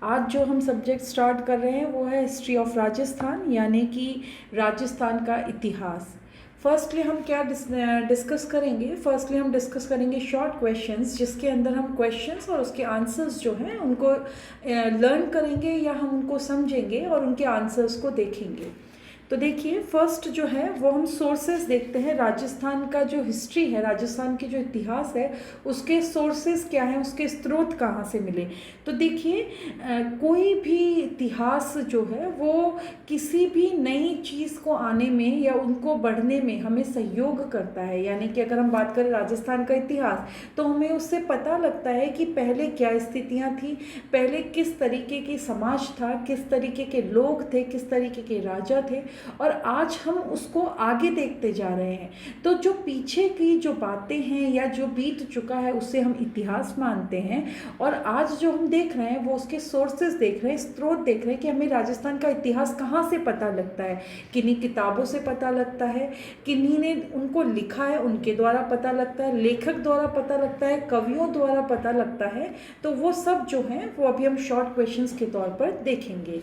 आज जो हम सब्जेक्ट स्टार्ट कर रहे हैं वो है हिस्ट्री ऑफ राजस्थान, यानी कि राजस्थान का इतिहास। फर्स्टली हम क्या डिस्कस करेंगे? फर्स्टली हम डिस्कस करेंगे शॉर्ट क्वेश्चंस, जिसके अंदर हम क्वेश्चंस और उसके आंसर्स जो हैं उनको लर्न करेंगे या हम उनको समझेंगे और उनके आंसर्स को देखेंगे। तो देखिए, फर्स्ट जो है वो हम सोर्सेज देखते हैं। राजस्थान का जो हिस्ट्री है, राजस्थान की जो इतिहास है, उसके सोर्सेज क्या हैं, उसके स्रोत कहाँ से मिले। तो देखिए, कोई भी इतिहास जो है वो किसी भी नई चीज़ को आने में या उनको बढ़ने में हमें सहयोग करता है। यानी कि अगर हम बात करें राजस्थान का इतिहास, तो हमें उससे पता लगता है कि पहले क्या स्थितियाँ थी, पहले किस तरीके की समाज था, किस तरीके के लोग थे, किस तरीके के राजा थे, और आज हम उसको आगे देखते जा रहे हैं। तो जो पीछे की जो बातें हैं या जो बीत चुका है उसे हम इतिहास मानते हैं, और आज जो हम देख रहे हैं वो उसके सोर्सेज देख रहे हैं, स्रोत देख रहे हैं कि हमें राजस्थान का इतिहास कहाँ से पता लगता है। किन्हीं किताबों से पता लगता है, किन्हीं ने उनको लिखा है उनके द्वारा पता लगता है, लेखक द्वारा पता लगता है, कवियों द्वारा पता लगता है। तो वो सब जो हैं वो अभी हम शॉर्ट क्वेश्चंस के तौर पर देखेंगे।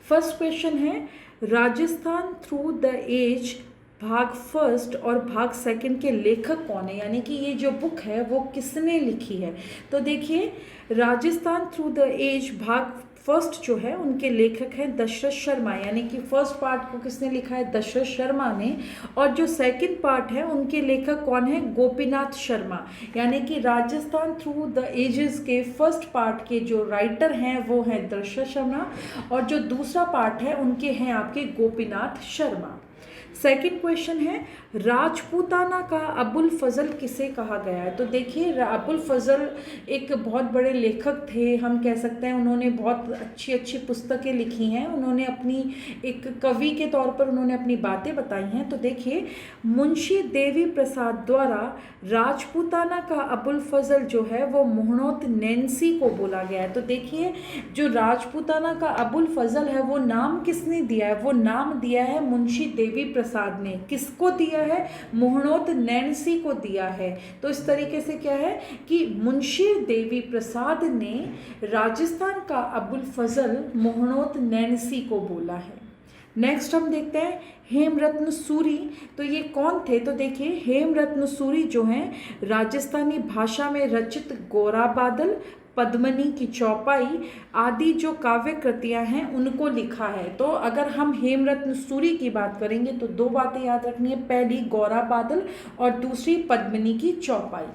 फर्स्ट क्वेश्चन है, राजस्थान थ्रू द एज भाग फर्स्ट और भाग सेकंड के लेखक कौन है, यानी कि ये जो बुक है वो किसने लिखी है। तो देखिए, राजस्थान थ्रू द एज भाग फर्स्ट जो है उनके लेखक हैं दशरथ शर्मा, यानी कि फर्स्ट पार्ट को किसने लिखा है? दशरथ शर्मा ने। और जो सेकंड पार्ट है उनके लेखक कौन है? गोपीनाथ शर्मा। यानी कि राजस्थान थ्रू द एजेस के फर्स्ट पार्ट के जो राइटर हैं वो हैं दशरथ शर्मा, और जो दूसरा पार्ट है उनके हैं आपके गोपीनाथ शर्मा। सेकंड क्वेश्चन है, राजपूताना का अबुल फजल किसे कहा गया है। तो देखिए, अबुल फजल एक बहुत बड़े लेखक थे, हम कह सकते हैं। उन्होंने बहुत अच्छी अच्छी पुस्तकें लिखी हैं, उन्होंने अपनी एक कवि के तौर पर उन्होंने अपनी बातें बताई हैं। तो देखिए, मुंशी देवी प्रसाद द्वारा राजपूताना का अबुल फजल जो है वो मोहनोत नैन्सी को बोला गया है। तो देखिए, जो राजपूताना का अबुल फजल है वो नाम किसने दिया है? वो नाम दिया है मुंशी देवी प्रसाद ने। किसको दिया है? मोहनोत नैन्सी को दिया है। तो इस तरीके से क्या है कि मुंशी देवी प्रसाद ने राजस्थान का अबुल फजल मोहनोत नैन्सी को बोला है। नेक्स्ट हम देखते हैं हेमरत्न सूरी। तो ये कौन थे? तो देखिए, हेमरत्न सूरी जो हैं राजस्थानी भाषा में रचित गोरा बादल, पद्मनी की चौपाई आदि जो काव्य कृतियाँ हैं उनको लिखा है। तो अगर हम हेमरत्न सूरी की बात करेंगे तो दो बातें याद रखनी है, पहली गोरा बादल और दूसरी पद्मनी की चौपाई।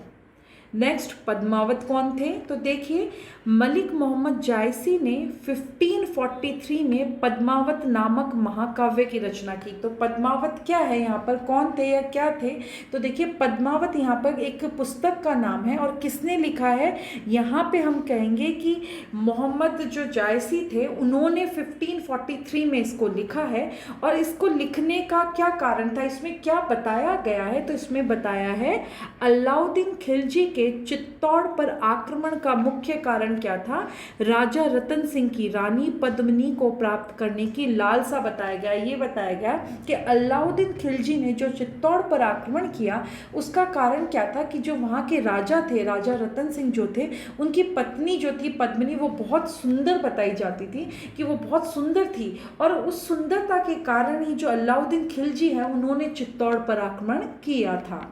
नेक्स्ट, पद्मावत कौन थे? तो देखिए, मलिक मोहम्मद जायसी ने 1543 में पद्मावत नामक महाकाव्य की रचना की। तो पद्मावत क्या है, यहाँ पर कौन थे या क्या थे? तो देखिए, पद्मावत यहाँ पर एक पुस्तक का नाम है, और किसने लिखा है? यहाँ पे हम कहेंगे कि मोहम्मद जो जायसी थे उन्होंने 1543 में इसको लिखा है। और इसको लिखने का क्या कारण था, इसमें क्या बताया गया है? तो इसमें बताया है अलाउद्दीन खिलजी के चित्तौड़ पर आक्रमण का मुख्य कारण क्या था? राजा रतन सिंह की रानी पद्मिनी को प्राप्त करने की लालसा बताया गया। ये बताया गया कि अलाउद्दीन खिलजी ने जो चित्तौड़ पर आक्रमण किया उसका कारण क्या था कि जो वहाँ के राजा थे, राजा रतन सिंह जो थे, उनकी पत्नी जो थी पद्मिनी, वो बहुत सुंदर बताई जाती थी कि वो बहुत सुंदर थी, और उस सुंदरता के कारण ही जो अलाउद्दीन खिलजी है उन्होंने चित्तौड़ पर आक्रमण किया था।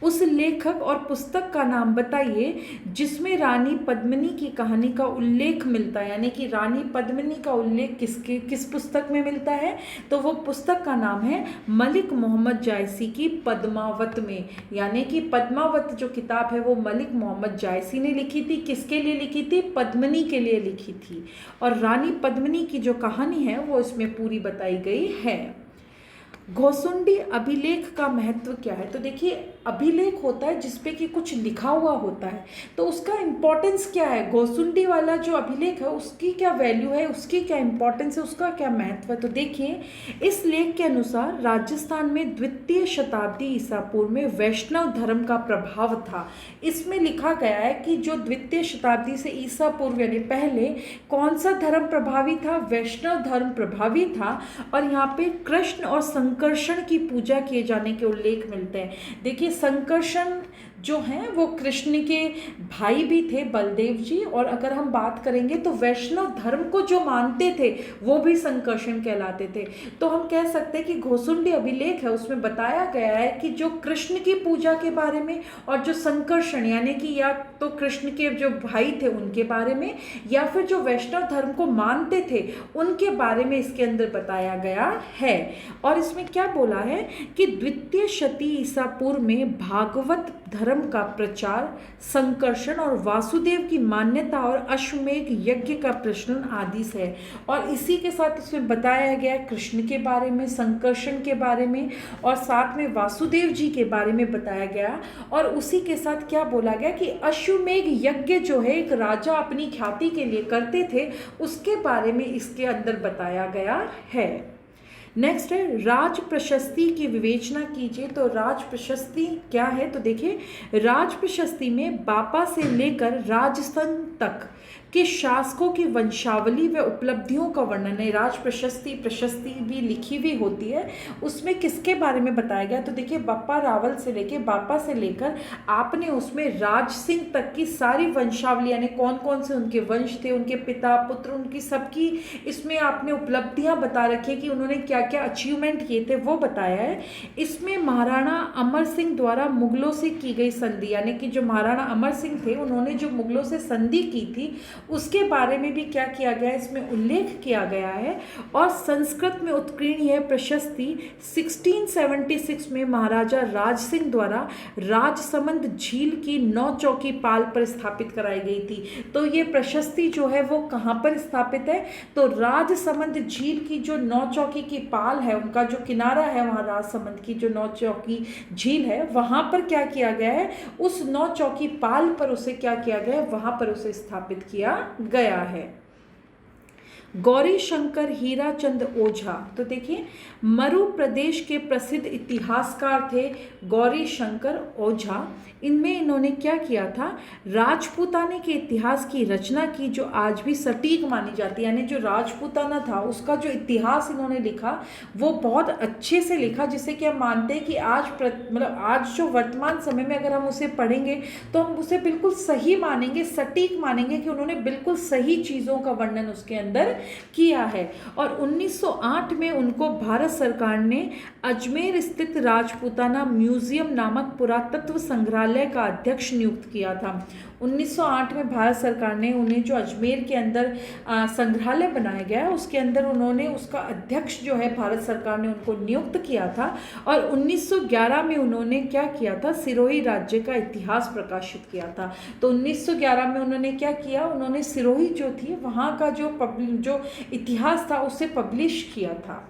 उस लेखक और पुस्तक का नाम बताइए जिसमें रानी पद्मिनी की कहानी का उल्लेख मिलता है। यानी कि रानी पद्मिनी का उल्लेख किस पुस्तक में मिलता है? तो वो पुस्तक का नाम है मलिक मोहम्मद जायसी की पद्मावत में। यानी कि पद्मावत जो किताब है वो मलिक मोहम्मद जायसी ने लिखी थी। किसके लिए लिखी थी? पद्मिनी के लिए लिखी थी। और रानी पद्मिनी की जो कहानी है वो इसमें पूरी बताई गई है। घोसुंडी अभिलेख का महत्व क्या है? तो देखिए, अभिलेख होता है जिसपे कि कुछ लिखा हुआ होता है, तो उसका इम्पोर्टेंस क्या है? घोसुंडी वाला जो अभिलेख है उसकी क्या वैल्यू है, उसकी क्या इम्पोर्टेंस है, उसका क्या महत्व है? तो देखिए, इस लेख के अनुसार राजस्थान में द्वितीय शताब्दी ईसा पूर्व में वैष्णव धर्म का प्रभाव था। इसमें लिखा गया है कि जो द्वितीय शताब्दी से ईसा पूर्व यानी पहले कौन सा धर्म प्रभावी था? वैष्णव धर्म प्रभावी था। और यहाँ पे कृष्ण और संकर्षण की पूजा किए जाने के उल्लेख मिलते हैं। देखिए, संकर्षण जो हैं वो कृष्ण के भाई भी थे, बलदेव जी। और अगर हम बात करेंगे तो वैष्णव धर्म को जो मानते थे वो भी संकर्षण कहलाते थे। तो हम कह सकते हैं कि घोसुंडी अभिलेख है उसमें बताया गया है कि जो कृष्ण की पूजा के बारे में और जो संकर्षण यानी कि या तो कृष्ण के जो भाई थे उनके बारे में या फिर जो वैष्णव धर्म को मानते थे उनके बारे में इसके अंदर बताया गया है। और इसमें क्या बोला है कि द्वितीय शती ईसा पूर्व में भागवत धर्म का प्रचार, संकर्षण और वासुदेव की मान्यता और अश्वमेध यज्ञ का प्रचलन आदि से है। और इसी के साथ इसमें बताया गया कृष्ण के बारे में, संकर्षण के बारे में और साथ में वासुदेव जी के बारे में बताया गया। और उसी के साथ क्या बोला गया कि अश्वमेध यज्ञ जो है एक राजा अपनी ख्याति के लिए करते थे उसके बारे में इसके अंदर बताया गया है। नेक्स्ट है राज प्रशस्ति की विवेचना कीजिए। तो राज प्रशस्ति क्या है? तो देखिए राज प्रशस्ति में बापा से लेकर राजस्थान तक के शासकों की वंशावली व उपलब्धियों का वर्णन है। राज प्रशस्ति भी लिखी हुई होती है, उसमें किसके बारे में बताया गया? तो देखिए बापा रावल से लेके बापा से लेकर आपने उसमें राज सिंह तक की सारी वंशावली यानी कौन कौन से उनके वंश थे, उनके पिता पुत्र, उनकी सबकी इसमें आपने उपलब्धियां बता रखी है कि उन्होंने क्या क्या अचीवमेंट किए थे वो बताया है। इसमें महाराणा अमर सिंह द्वारा मुगलों से की गई संधि यानी कि जो महाराणा अमर सिंह थे उन्होंने जो मुगलों से संधि की थी उसके बारे में भी क्या किया गया, इसमें उल्लेख किया गया है। और संस्कृत में उत्कीर्ण यह प्रशस्ति 1676 में महाराजा राज सिंह द्वारा राजसमंद झील की 9 चौकी पाल पर स्थापित कराई गई थी। तो ये प्रशस्ति जो है वो कहाँ पर स्थापित है? तो राजसमंद झील की जो 9 चौकी की पाल है, उनका जो किनारा है वहाँ राजसमंद की जो 9 चौकी झील है वहाँ पर क्या किया गया है, उस 9 चौकी पाल पर उसे क्या किया गया है, वहाँ पर उसे स्थापित किया गया है। गौरी शंकर हीराचंद ओझा। तो देखिए मरु प्रदेश के प्रसिद्ध इतिहासकार थे गौरी शंकर ओझा। इनमें इन्होंने क्या किया था, राजपूताने के इतिहास की रचना की जो आज भी सटीक मानी जाती है। यानी जो राजपूताना था उसका जो इतिहास इन्होंने लिखा वो बहुत अच्छे से लिखा, जिससे कि हम मानते हैं कि आज जो वर्तमान समय में अगर हम उसे पढ़ेंगे तो हम उसे बिल्कुल सही मानेंगे, सटीक मानेंगे कि उन्होंने बिल्कुल सही चीज़ों का वर्णन उसके अंदर किया है। और 1908 में उनको भारत सरकार ने अजमेर स्थित राजपूताना म्यूजियम नामक पुरातत्व संग्रहालय का अध्यक्ष नियुक्त किया था। 1908 में भारत सरकार ने उन्हें जो अजमेर के अंदर संग्रहालय बनाया गया है उसके अंदर उन्होंने उसका अध्यक्ष जो है भारत सरकार ने उनको नियुक्त किया था। और 1911 में उन्होंने क्या किया था, सिरोही राज्य का इतिहास प्रकाशित किया था। तो 1911 में उन्होंने क्या किया, उन्होंने सिरोही जो थी वहाँ का जो इतिहास था उसे पब्लिश किया था।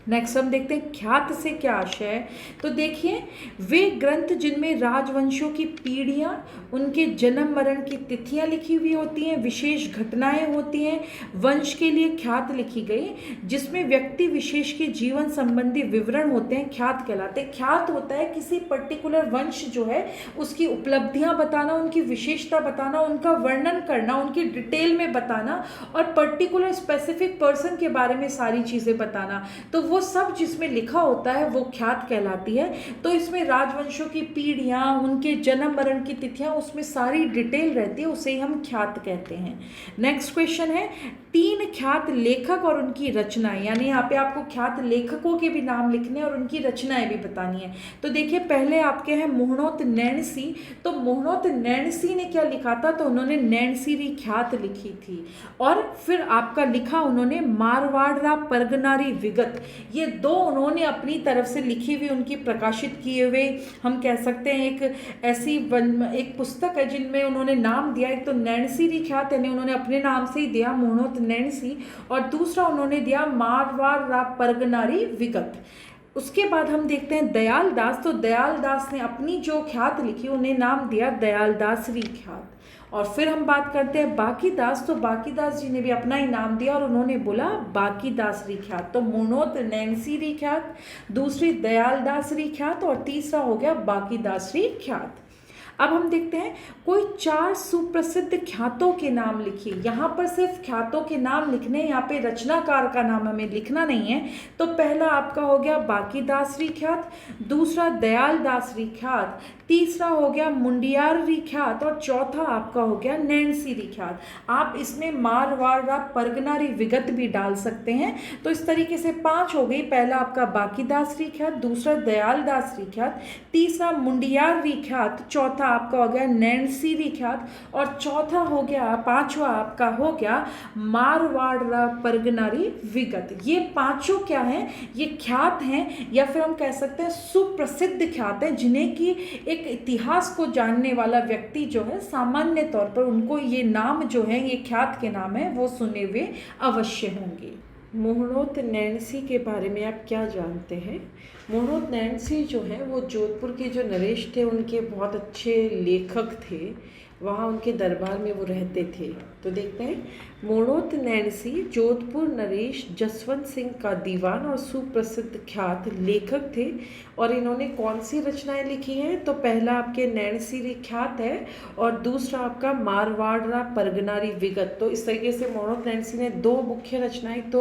नेक्स्ट हम देखते हैं ख्यात से क्या आशय है। तो देखिए वे ग्रंथ जिनमें राजवंशों की पीढ़ियाँ, उनके जन्म मरण की तिथियाँ लिखी हुई होती हैं, विशेष घटनाएं होती हैं, वंश के लिए ख्यात लिखी गई जिसमें व्यक्ति विशेष के जीवन संबंधी विवरण होते हैं, ख्यात कहलाते हैं। ख्यात होता है किसी पर्टिकुलर वंश जो है उसकी उपलब्धियाँ बताना, उनकी विशेषता बताना, उनका वर्णन करना, उनकी डिटेल में बताना और पर्टिकुलर स्पेसिफिक पर्सन के बारे में सारी चीज़ें बताना। तो वो सब जिसमें लिखा होता है वो ख्यात कहलाती है। तो इसमें राजवंशों की पीढ़ियाँ, उनके जन्म मरण की तिथियाँ, उसमें सारी डिटेल रहती है, उसे ही हम ख्यात कहते हैं। नेक्स्ट क्वेश्चन है 3 ख्यात लेखक और उनकी रचनाएं। यानी यहाँ पे आपको ख्यात लेखकों के भी नाम लिखने और उनकी रचनाएं भी बतानी है। तो देखिए पहले आपके हैं मोहनोत नैणसी। तो मोहनोत नैणसी ने क्या लिखा था, तो उन्होंने नैणसीरी ख्यात लिखी थी। और फिर आपका लिखा उन्होंने मारवाड़ा परगनारी विगत। ये 2 उन्होंने अपनी तरफ से लिखी हुई उनकी प्रकाशित किए हुए हम कह सकते हैं एक ऐसी एक पुस्तक है जिनमें उन्होंने नाम दिया, एक तो नैणसीरी ख्यात यानी उन्होंने अपने नाम से ही दिया मोहनोत नैणसी, और दूसरा उन्होंने दिया मारवाड़ा परगनारी विगत। उसके बाद हम देखते हैं दयाल दास। तो दयाल दास ने अपनी जो ख्यात लिखी उन्हें नाम दिया दयाल दासरी ख्यात। और फिर हम बात करते हैं बाकी दास। तो बाकी दास जी ने भी अपना ही नाम दिया और उन्होंने बोला बाकी दासरी ख्यात। तो मोहनोत नैणसीरी ख्यात, दूसरी दयाल दासरी ख्यात और तीसरा हो गया बाकी दासरी ख्यात। अब हम देखते हैं कोई 4 सुप्रसिद्ध ख्यातों के नाम लिखिए। यहाँ पर सिर्फ ख्यातों के नाम लिखने, यहाँ पे रचनाकार का नाम हमें लिखना नहीं है। तो पहला आपका हो गया बाकी दासरी ख्यात, दूसरा दयाल दासरी ख्यात, तीसरा हो गया मुंडियार ख्यात और चौथा आपका हो गया नैणसी ख्यात। आप इसमें मारवाड़ परगना विगत भी डाल सकते हैं। तो इस तरीके से 5 हो गई। पहला आपका बाकीदास ख्यात, दूसरा दयालदास ख्यात, तीसरा मुंडियार ख्यात, चौथा आपका हो गया नैणसी ख्यात और चौथा हो गया, पांचवा आपका हो गया मारवाड़ परगना विगत। ये पांचों क्या हैं? ये ख्यात हैं या फिर हम कह सकते हैं सुप्रसिद्ध ख्यात हैं, जिन्हें कि एक इतिहास को जानने वाला व्यक्ति जो है सामान्य तौर पर उनको ये नाम जो है, ये ख्यात के नाम है, वो सुने हुए अवश्य होंगे। मोहनोत नैणसी के बारे में आप क्या जानते हैं? मोहनोत नैणसी जो है वो जोधपुर के जो नरेश थे उनके बहुत अच्छे लेखक थे। वहाँ उनके दरबार में वो रहते थे। तो देखते हैं, मोहनोत नैणसी जोधपुर नरेश जसवंत सिंह का दीवान और सुप्रसिद्ध ख्यात लेखक थे। और इन्होंने कौन सी रचनाएं लिखी हैं? तो पहला आपके नैणसी ख्यात है और दूसरा आपका मारवाड़ परगना विगत। तो इस तरीके से मोहनोत नैणसी ने 2 मुख्य रचनाएं, तो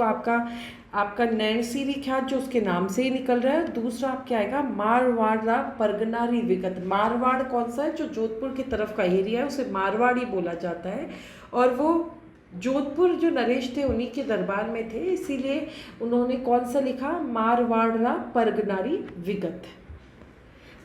आपका नैणसी ख्यात जो उसके नाम से ही निकल रहा है, दूसरा आप क्या आएगा मारवाड़ परगना विगत। मारवाड़ कौन सा है? जो जोधपुर की तरफ का एरिया है उसे मारवाड़ ही बोला जाता है। और वो जोधपुर जो नरेश थे उन्हीं के दरबार में थे, इसीलिए उन्होंने कौन सा लिखा? मारवाड़ परगना विगत।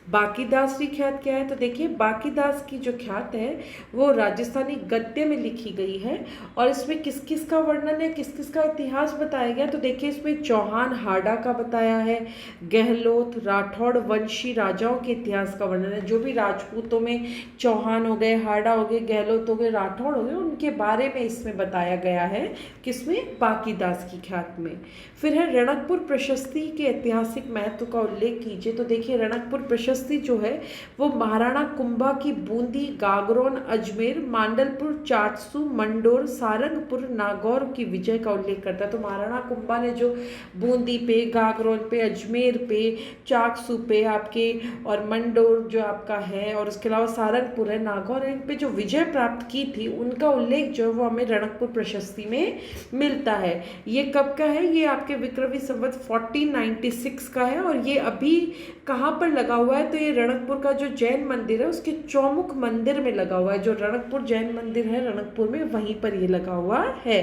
बाकीदास ख्यात क्या है? तो देखिए, बाकीदास की जो ख्यात है वो राजस्थानी गद्य में लिखी गई है और इसमें किस किस का वर्णन है, किस किस का इतिहास बताया गया। तो देखिए, इसमें चौहान हाड़ा का बताया है, गहलोत राठौड़ वंशी राजाओं के इतिहास का वर्णन है। जो भी राजपूतों में चौहान हो गए, हाड़ा हो गए, गहलोत हो गए, राठौड़ हो गए, उनके बारे में इसमें बताया गया है। किसमें? बाकीदास की ख्यात में। फिर है रणकपुर प्रशस्ति के ऐतिहासिक महत्व का उल्लेख कीजिए। तो देखिए, रणकपुर प्रशस्ति जो है वो महाराणा कुंभा की बूंदी, गागरोन, अजमेर, मांडलपुर, चाटसू, मंडोर, सारंगपुर, नागौर की विजय का उल्लेख करता है। तो महाराणा कुंभा ने जो बूंदी पे, गागरोन पे, अजमेर पे, चाटसू पे आपके और मंडोर जो आपका है और उसके अलावा सारंगपुर है, नागौर है, इन पे जो विजय प्राप्त की थी उनका उल्लेख जो है वो हमें रणकपुर प्रशस्ति में मिलता है। ये कब का है? ये आपके विक्रमी संवत 1496 का है और ये अभी कहाँ पर लगा हुआ है? तो ये रणकपुर का जो जैन मंदिर है उसके चौमुख मंदिर में लगा हुआ है। जो रणकपुर जैन मंदिर है रणकपुर में, वहीं पर ये लगा हुआ है।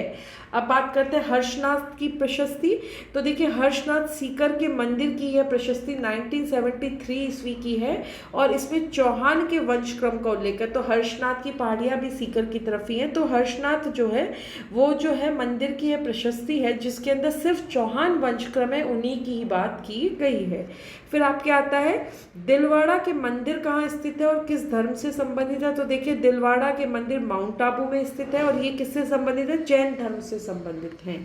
अब बात करते हैं हर्षनाथ की प्रशस्ति। तो देखिए, हर्षनाथ सीकर के मंदिर की यह प्रशस्ति 1973 ईस्वी की है और इसमें चौहान के वंश क्रम का उल्लेख है। तो हर्षनाथ की पहाड़ियाँ भी सीकर की तरफ ही हैं। तो हर्षनाथ जो है वो जो है मंदिर की यह प्रशस्ति है जिसके अंदर सिर्फ चौहान वंश क्रम है, उन्हीं की ही बात की गई है। फिर आपके आता है दिलवाड़ा के मंदिर कहाँ स्थित है और किस धर्म से संबंधित है। तो देखिए, दिलवाड़ा के मंदिर माउंट आबू में स्थित है और ये किससे संबंधित है? जैन धर्म से संबंधित हैं।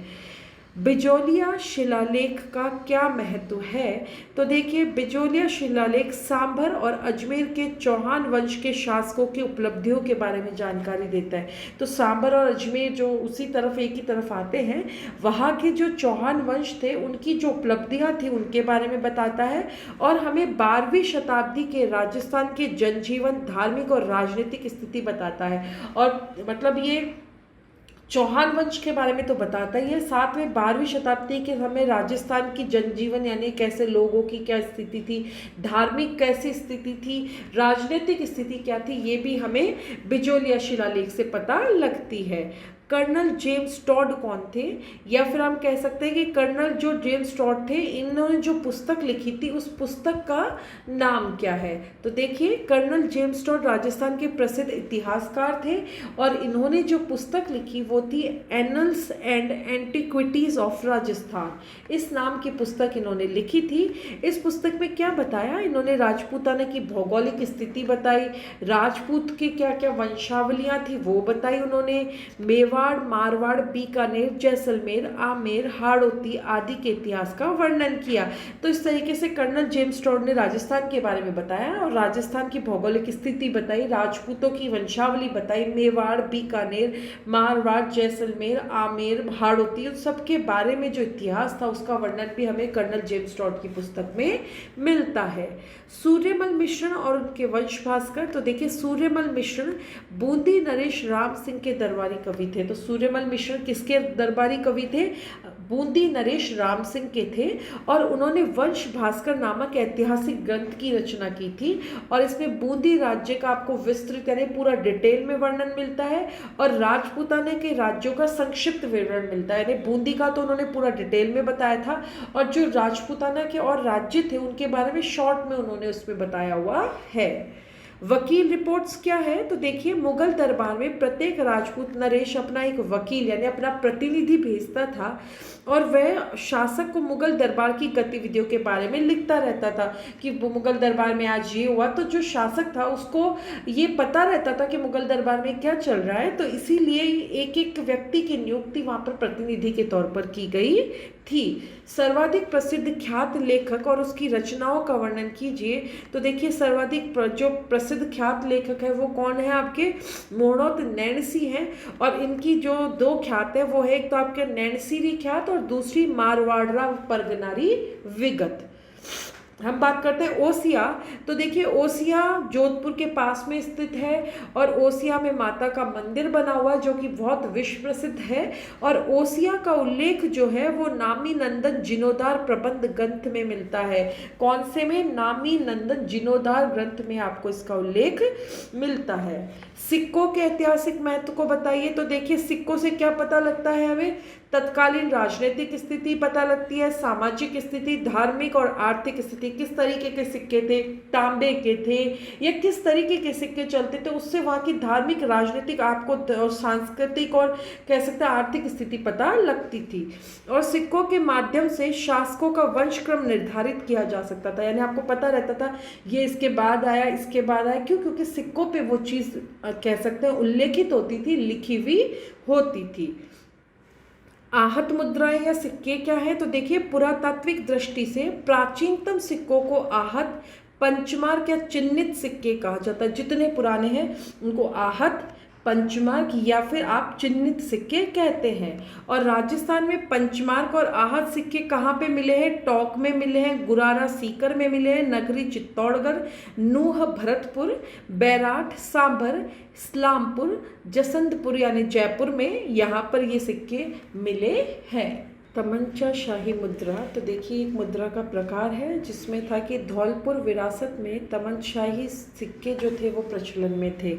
बिजोलिया शिलालेख का क्या महत्व है? तो देखिए, बिजोलिया शिलालेख सांभर और अजमेर के चौहान वंश के शासकों की उपलब्धियों के बारे में जानकारी देता है। तो सांभर और अजमेर जो उसी तरफ, एक ही तरफ आते हैं, वहाँ के जो चौहान वंश थे उनकी जो उपलब्धियाँ थी उनके बारे में बताता है और हमें 12वीं शताब्दी के राजस्थान के जनजीवन, धार्मिक और राजनीतिक स्थिति बताता है। और मतलब ये चौहान वंश के बारे में तो बताता ही है, साथ में 12वीं शताब्दी के समय राजस्थान की जनजीवन यानी कैसे लोगों की क्या स्थिति थी, धार्मिक कैसी स्थिति थी, राजनीतिक स्थिति क्या थी, ये भी हमें बिजोलिया शिलालेख से पता लगती है। कर्नल जेम्स टॉड कौन थे? या फिर हम कह सकते हैं कि कर्नल जो जेम्स टॉड थे, इन्होंने जो पुस्तक लिखी थी उस पुस्तक का नाम क्या है? तो देखिए, कर्नल जेम्स टॉड राजस्थान के प्रसिद्ध इतिहासकार थे और इन्होंने जो पुस्तक लिखी वो थी annuls and antiquities of Rajasthan. इस नाम की पुस्तक इन्होंने लिखी थी। इस पुस्तक में क्या बताया? इन्होंने राजपूताना की भौगोलिक स्थिति बताई, राजपूत की क्या क्या वंशावलियाँ थी वो बताई उन्होंने, मेवाड़, मारवाड़, बीकानेर, जैसलमेर, आमेर, हाड़ौती आदि के इतिहास का वर्णन किया। तो इस तरीके से कर्नल जेम्स टॉड ने राजस्थान के बारे में बताया और राजस्थान की भौगोलिक स्थिति बताई, राजपूतों की वंशावली बताई, मेवाड़, बीकानेर, मारवाड़, जैसलमेर, आमेर, हाड़ौती, उन सब के बारे में जो इतिहास था उसका वर्णन भी हमें कर्नल जेम्स टॉड की पुस्तक में मिलता है। सूर्यमल मिश्रण और उनके वंश भास्कर। तो देखिए, सूर्यमल मिश्रण बूंदी नरेश राम सिंह के दरबारी कवि थे। तो सूर्यमल मिश्रण किसके दरबारी कवि थे? बूंदी नरेश राम सिंह के थे और उन्होंने वंश भास्कर नामक ऐतिहासिक ग्रंथ की रचना की थी। और इसमें बूंदी राज्य का आपको विस्तृत यानी पूरा डिटेल में वर्णन मिलता है और राजपूताना के राज्यों का संक्षिप्त विवरण मिलता है। यानी बूंदी का तो उन्होंने पूरा डिटेल में बताया था और जो राजपूताना के और राज्य थे उनके बारे में शॉर्ट में उन्होंने उसमें बताया हुआ है। वकील रिपोर्ट्स क्या है तो देखिए, मुगल दरबार में प्रत्येक राजपूत नरेश अपना एक वकील यानी अपना प्रतिनिधि भेजता था और वह शासक को मुगल दरबार की गतिविधियों के बारे में लिखता रहता था कि मुगल दरबार में आज ये हुआ। तो जो शासक था उसको ये पता रहता था कि मुगल दरबार में क्या चल रहा है, तो इसीलिए एक एक व्यक्ति की नियुक्ति वहाँ पर प्रतिनिधि के तौर पर की गई थी। सर्वाधिक प्रसिद्ध ख्यात लेखक और उसकी रचनाओं का वर्णन कीजिए। तो देखिए, सर्वाधिक जो प्रसिद्ध ख्यात लेखक है वो कौन है, आपके मोहनोत नैणसी हैं। और इनकी जो दो ख्यात है वो है एक तो आपके नैणसीरी ख्यात और दूसरी मारवाड़रा परगनारी विगत। हम बात करते हैं ओसिया। तो देखिए, ओसिया जोधपुर के पास में स्थित है और ओसिया में माता का मंदिर बना हुआ जो कि बहुत विश्व प्रसिद्ध है। और ओसिया का उल्लेख जो है वो नामी नंदन जिनोदार प्रबंध ग्रंथ में मिलता है। कौन से में? नामी नंदन जिनोदार ग्रंथ में आपको इसका उल्लेख मिलता है। सिक्कों के ऐतिहासिक महत्व को बताइए। तो देखिए, सिक्कों से क्या पता लगता है हमें? तत्कालीन राजनीतिक स्थिति पता लगती है, सामाजिक स्थिति, धार्मिक और आर्थिक स्थिति, किस तरीके के सिक्के थे, तांबे के थे या किस तरीके के सिक्के चलते थे, उससे वहाँ की धार्मिक, राजनीतिक आपको और सांस्कृतिक और कह सकते हैं आर्थिक स्थिति पता लगती थी। और सिक्कों के माध्यम से शासकों का वंशक्रम निर्धारित किया जा सकता था, यानी आपको पता रहता था ये इसके बाद आया, इसके बाद आया। क्यों? क्योंकि सिक्कों पे वो चीज़ कह सकते हैं उल्लेखित होती थी, लिखी हुई होती थी। आहत मुद्राएं या सिक्के क्या है? तो देखिए, पुरातात्विक दृष्टि से प्राचीनतम सिक्कों को आहत, पंचमार्क या चिन्हित सिक्के कहा जाता है। जितने पुराने हैं उनको आहत, पंचमार्क या फिर आप चिन्हित सिक्के कहते हैं। और राजस्थान में पंचमार्क और आहत सिक्के कहाँ पे मिले हैं? टोंक में मिले हैं, गुरारा सीकर में मिले हैं, नगरी चित्तौड़गढ़, नूह भरतपुर, बैराठ, सांभर, इस्लामपुर, जसंतपुर यानी जयपुर में यहाँ पर ये सिक्के मिले हैं। तमंचा शाही मुद्रा। तो देखिए, एक मुद्रा का प्रकार है जिसमें था कि धौलपुर विरासत में तमंचाशाही सिक्के जो थे वो प्रचलन में थे।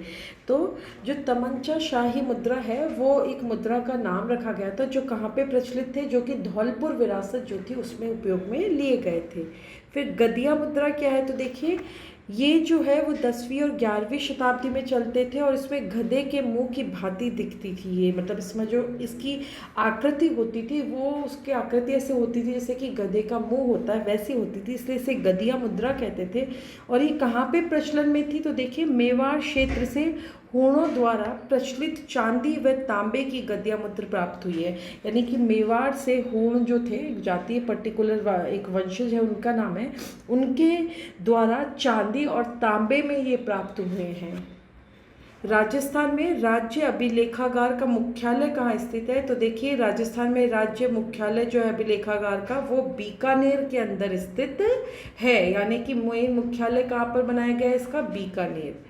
तो जो तमंचा शाही मुद्रा है वो एक मुद्रा का नाम रखा गया था जो कहाँ पे प्रचलित थे, जो कि धौलपुर विरासत जो थी उसमें उपयोग में लिए गए थे। फिर गदिया मुद्रा क्या है? तो देखिए, ये जो है वो 10वीं और 11वीं शताब्दी में चलते थे और इसमें गधे के मुंह की भांति दिखती थी। ये मतलब इसमें जो इसकी आकृति होती थी वो उसकी आकृति ऐसे होती थी जैसे कि गधे का मुंह होता है, वैसी होती थी, इसलिए इसे गदिया मुद्रा कहते थे। और ये कहाँ पे प्रचलन में थी? तो देखिए, मेवाड़ क्षेत्र से हूणों द्वारा प्रचलित चांदी व तांबे की गदिया मुद्रा प्राप्त हुई है। यानी कि मेवाड़ से हूण जो थे, एक जातीय पर्टिकुलर एक वंशज है उनका नाम है, उनके द्वारा चांदी और तांबे में ये प्राप्त हुए हैं। राजस्थान में राज्य अभिलेखागार का मुख्यालय कहाँ स्थित है? तो देखिए, राजस्थान में राज्य मुख्यालय जो है अभिलेखागार का वो बीकानेर के अंदर स्थित है। यानी कि मेन मुख्यालय कहाँ पर बनाया गया है इसका? बीकानेर।